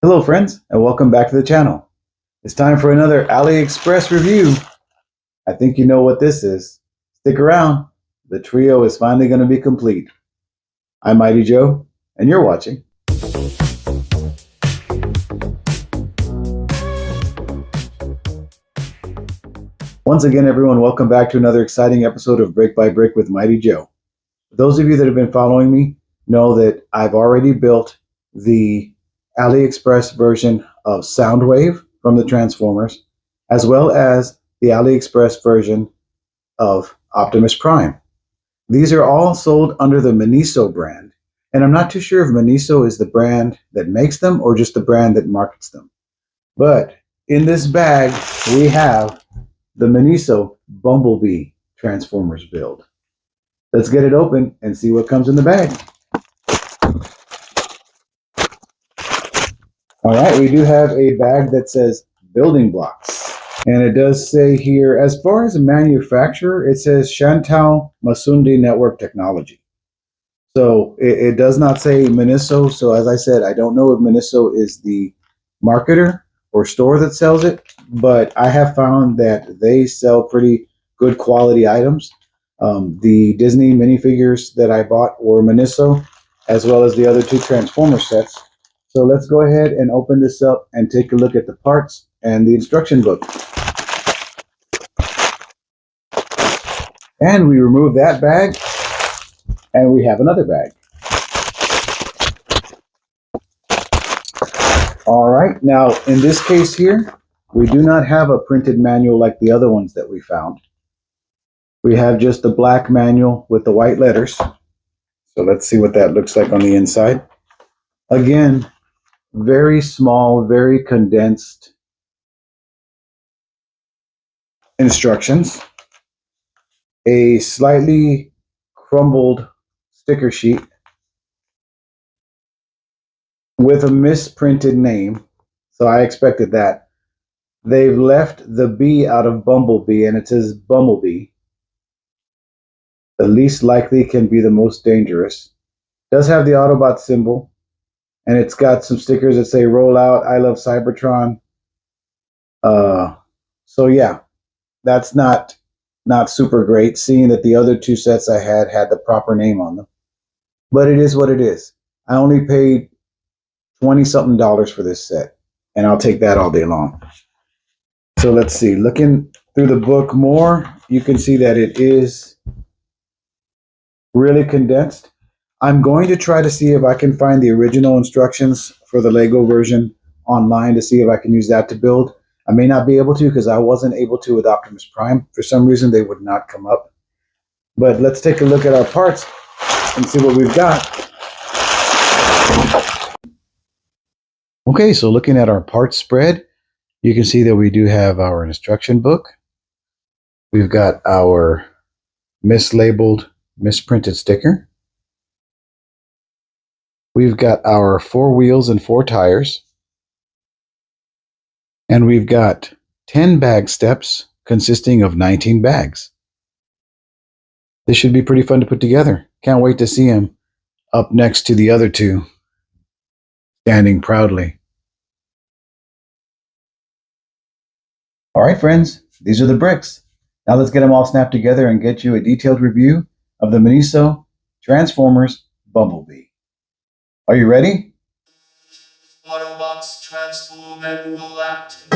Hello friends, and welcome back to the channel. It's time for another AliExpress review. I think you know what this is. Stick around, the trio is finally going to be complete. I'm Mighty Joe, and you're watching. Once again everyone, welcome back to another exciting episode of Brick by Brick with Mighty Joe. Those of you that have been following me know that I've already built the AliExpress version of Soundwave from the Transformers, as well as the AliExpress version of Optimus Prime. These are all sold under the Miniso brand, and I'm not too sure if Miniso is the brand that makes them or just the brand that markets them. But in this bag, we have the Miniso Bumblebee Transformers build. Let's get it open and see what comes in the bag. All right, we do have a bag that says building blocks. And it does say here, as far as a manufacturer, it says Chantal Masundi Network Technology. So it does not say Miniso. So as I said, I don't know if Miniso is the marketer or store that sells it, but I have found that they sell pretty good quality items. The Disney minifigures that I bought were Miniso, as well as the other two Transformer sets. So let's go ahead and open this up and take a look at the parts and the instruction book. And we remove that bag, and we have another bag. All right, now in this case here, we do not have a printed manual like the other ones that we found. We have just a black manual with the white letters. So let's see what that looks like on the inside. Again, very small, very condensed instructions. A slightly crumbled sticker sheet with a misprinted name. So I expected that. They've left the B out of Bumblebee and it says Bumblebee. The least likely can be the most dangerous. Does have the Autobot symbol. And it's got some stickers that say roll out, I love Cybertron. So yeah, that's not super great, seeing that the other two sets I had the proper name on them. But it is what it is. I only paid $20-something for this set, and I'll take that all day long. So let's see, looking through the book more, you can see that it is really condensed. I'm going to try to see if I can find the original instructions for the Lego version online to see if I can use that to build. I may not be able to because I wasn't able to with Optimus Prime. For some reason, they would not come up. But let's take a look at our parts and see what we've got. Okay, so looking at our parts spread, you can see that we do have our instruction book. We've got our mislabeled, misprinted sticker. We've got our 4 wheels and 4 tires. And we've got 10 bag steps consisting of 19 bags. This should be pretty fun to put together. Can't wait to see him up next to the other two, standing proudly. All right, friends, these are the bricks. Now let's get them all snapped together and get you a detailed review of the Miniso Transformers Bumblebee. Are you ready? Autobots transform and will act.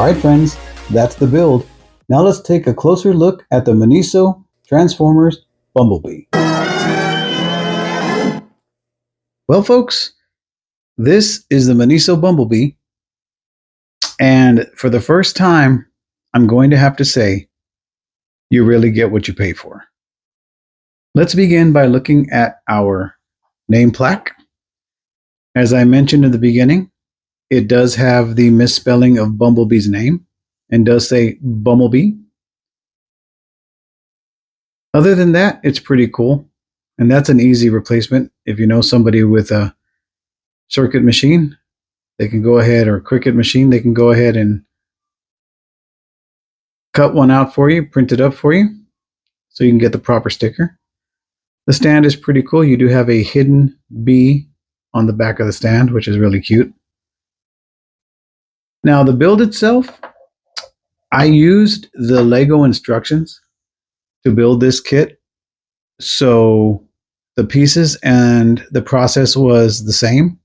Alright friends, that's the build. Now let's take a closer look at the Miniso Transformers Bumblebee. Well folks, this is the Miniso Bumblebee, and for the first time, I'm going to have to say, you really get what you pay for. Let's begin by looking at our name plaque. As I mentioned in the beginning, it does have the misspelling of Bumblebee's name and does say Bumblebee. Other than that, it's pretty cool. And that's an easy replacement. If you know somebody with a circuit machine, they can go ahead, or a Cricut machine, they can go ahead and cut one out for you, print it up for you, so you can get the proper sticker. The stand is pretty cool. You do have a hidden bee on the back of the stand, which is really cute. Now the build itself, I used the Lego instructions to build this kit, so the pieces and the process was the same.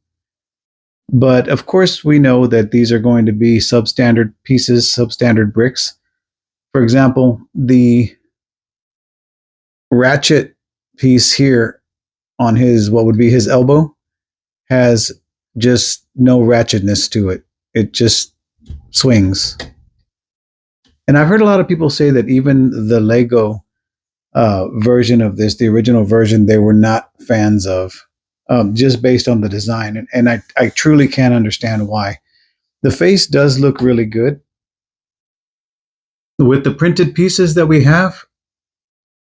But of course we know that these are going to be substandard pieces, substandard bricks. For example, the ratchet piece here on his, what would be his elbow, has just no ratchetness to it. It just swings. And I've heard a lot of people say that even the Lego version of this, the original version, they were not fans of, just based on the design. And I truly can't understand why. The face does look really good. With the printed pieces that we have,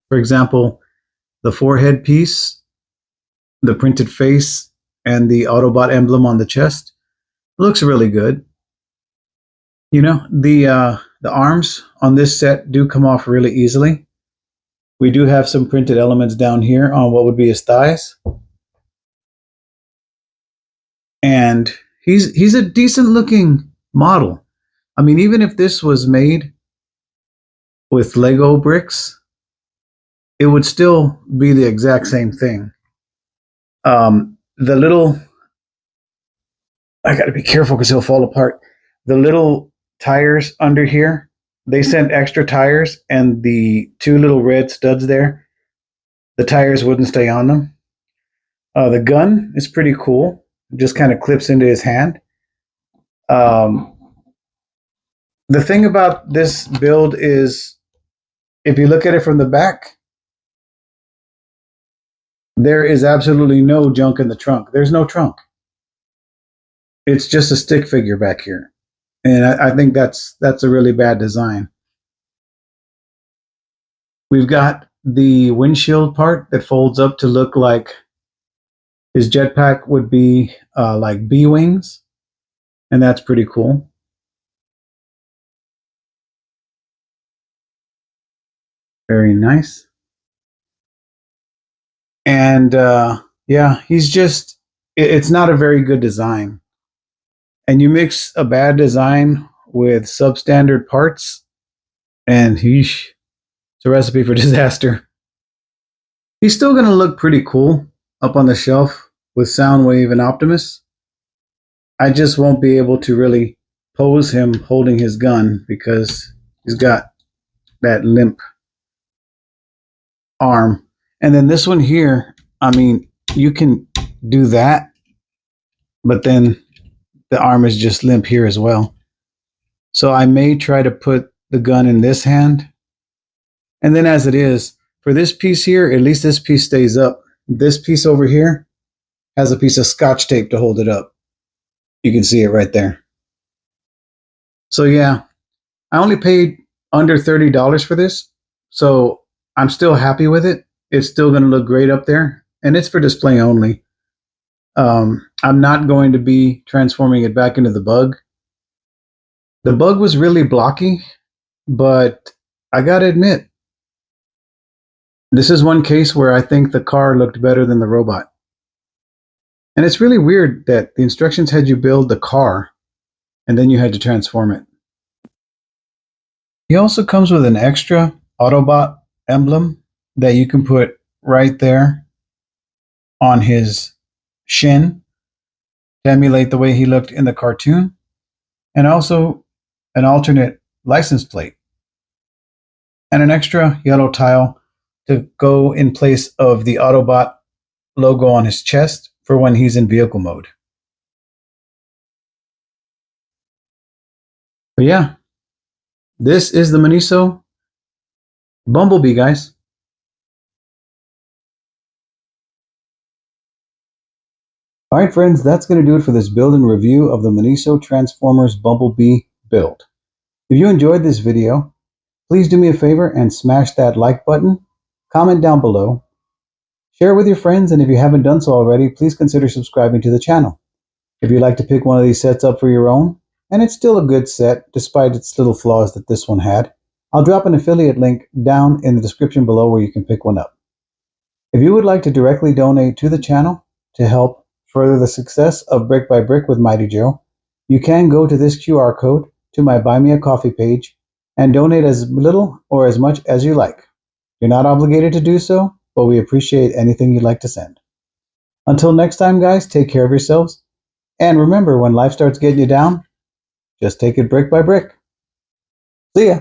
for example, the forehead piece, the printed face, and the Autobot emblem on the chest, looks really good. You know, the arms on this set do come off really easily. We do have some printed elements down here on what would be his thighs. And he's a decent looking model. I mean, even if this was made with Lego bricks, it would still be the exact same thing. The little, I got to be careful because he'll fall apart. The little tires under here, they sent extra tires, and the two little red studs there, the tires wouldn't stay on them. The gun is pretty cool. It just kind of clips into his hand. The thing about this build is, if you look at it from the back, there is absolutely no junk in the trunk. There's no trunk. It's just a stick figure back here. And I think that's a really bad design. We've got the windshield part that folds up to look like his jetpack would be like bee wings. And that's pretty cool. Very nice. And yeah, he's just, it's not a very good design. And you mix a bad design with substandard parts, and it's a recipe for disaster. He's still going to look pretty cool up on the shelf with Soundwave and Optimus. I just won't be able to really pose him holding his gun because he's got that limp arm. And then this one here, I mean, you can do that, but then the arm is just limp here as well. So I may try to put the gun in this hand. And then as it is, for this piece here, at least this piece stays up. This piece over here has a piece of Scotch tape to hold it up. You can see it right there. So yeah, I only paid under $30 for this. So I'm still happy with it. It's still going to look great up there, and it's for display only. I'm not going to be transforming it back into the Bug. The Bug was really blocky, but I got to admit, this is one case where I think the car looked better than the robot. And it's really weird that the instructions had you build the car, and then you had to transform it. He also comes with an extra Autobot emblem that you can put right there on his shin to emulate the way he looked in the cartoon. And also an alternate license plate, and an extra yellow tile to go in place of the Autobot logo on his chest for when he's in vehicle mode. But yeah, this is the Miniso Bumblebee, guys. Alright friends, that's going to do it for this build and review of the Miniso Transformers Bumblebee build. If you enjoyed this video, please do me a favor and smash that like button, comment down below, share it with your friends, and if you haven't done so already, please consider subscribing to the channel. If you'd like to pick one of these sets up for your own, and it's still a good set despite its little flaws that this one had, I'll drop an affiliate link down in the description below where you can pick one up. If you would like to directly donate to the channel to help further the success of Brick by Brick with Mighty Joe, you can go to this QR code to my Buy Me a Coffee page and donate as little or as much as you like. You're not obligated to do so, but we appreciate anything you'd like to send. Until next time, guys, take care of yourselves. And remember, when life starts getting you down, just take it brick by brick. See ya.